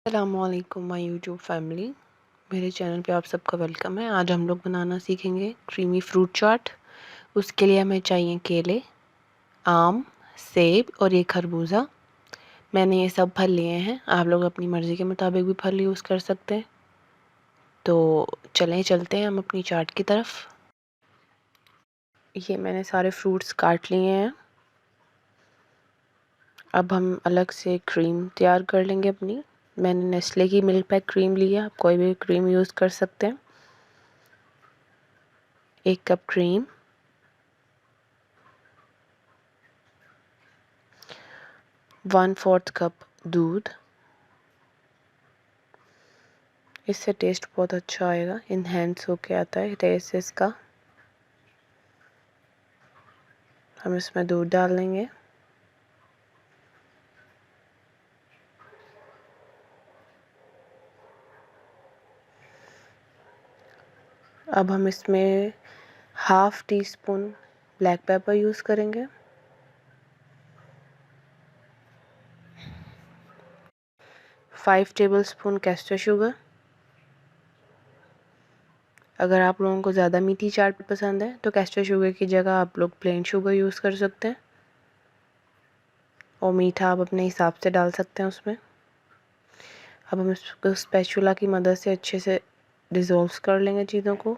अस्सलामुअलैकुम my YouTube family. मेरे channel पे आप सबका वेलकम है। आज हम लोग बनाना सीखेंगे क्रीमी फ्रूट चाट। उसके लिए हमें चाहिए केले, आम, सेब और ये खरबूजा। मैंने ये सब फल लिए हैं। आप लोग अपनी मर्ज़ी के मुताबिक भी फल यूज़ कर सकते हैं। तो चलते हैं हम अपनी चाट की तरफ। ये मैंने सारे फ्रूट्स काट लिए हैं। अब हम अलग से क्रीम तैयार कर लेंगे अपनी। मैंने नेस्ले की मिल्क पैक क्रीम ली है। आप कोई भी क्रीम यूज़ कर सकते हैं। 1 कप क्रीम, 1/4 कप दूध। इससे टेस्ट बहुत अच्छा आएगा, इन्हेंस होके आता है टेस्ट इसका। हम इसमें दूध डाल देंगे। अब हम इसमें 1/2 टीस्पून ब्लैक पेपर यूज़ करेंगे। Five tablespoon castor sugar. अगर आप लोगों को ज़्यादा मीठी चाट पसंद है तो कैस्टर शुगर की जगह आप लोग प्लेन शुगर यूज़ कर सकते हैं, और मीठा आप अपने हिसाब से डाल सकते हैं उसमें। अब हम इसको स्पैचुला की मदद से अच्छे से डिज़ोल्व कर लेंगे चीज़ों को।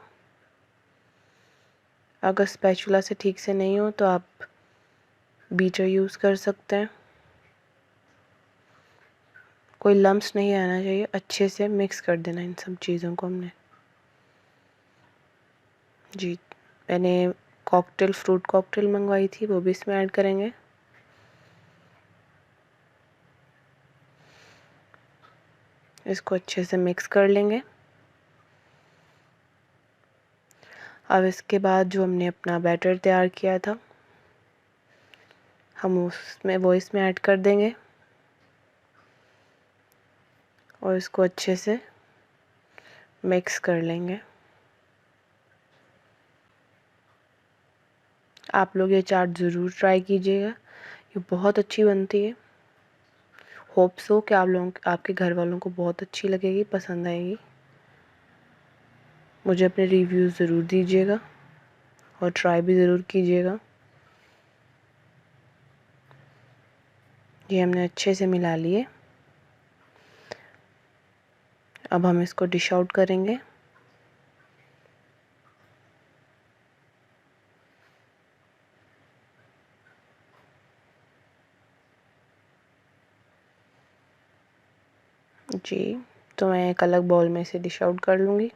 अगर स्पैचुला से ठीक से नहीं हो तो आप बीटर यूज़ कर सकते हैं। कोई लम्स नहीं आना चाहिए। अच्छे से मिक्स कर देना इन सब चीज़ों को हमने। जी, मैंने फ्रूट कॉकटेल मंगवाई थी, वो भी इसमें ऐड करेंगे। इसको अच्छे से मिक्स कर लेंगे। अब इसके बाद जो हमने अपना बैटर तैयार किया था हम इसमें ऐड कर देंगे, और इसको अच्छे से मिक्स कर लेंगे। आप लोग ये चाट ज़रूर ट्राई कीजिएगा, ये बहुत अच्छी बनती है। होप सो कि आपके घर वालों को बहुत अच्छी लगेगी, पसंद आएगी। मुझे अपने रिव्यूज़ ज़रूर दीजिएगा और ट्राई भी ज़रूर कीजिएगा। ये हमने अच्छे से मिला लिए। अब हम इसको डिश आउट करेंगे। जी, तो मैं एक अलग बाउल में इसे डिश आउट कर लूँगी।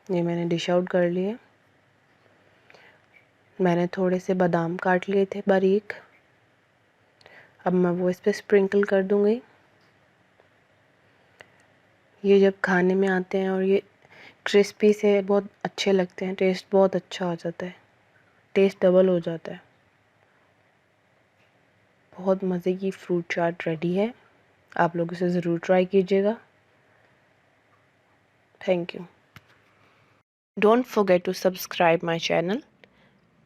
ये मैंने डिश आउट कर लिए। मैंने थोड़े से बादाम काट लिए थे बारीक। अब मैं वो इस पर स्प्रिंकल कर दूँगी। ये जब खाने में आते हैं और ये क्रिस्पी से बहुत अच्छे लगते हैं, टेस्ट बहुत अच्छा हो जाता है, टेस्ट डबल हो जाता है। बहुत मज़े की फ्रूट चाट रेडी है। आप लोग इसे ज़रूर ट्राई कीजिएगा। Thank you. Don't forget to subscribe my channel,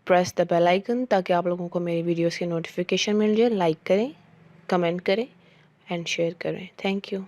press the bell icon, ताकि आप लोगों को मेरी वीडियोस की नोटिफिकेशन मिल जाए। लाइक करें, कमेंट करें एंड शेयर करें। Thank you.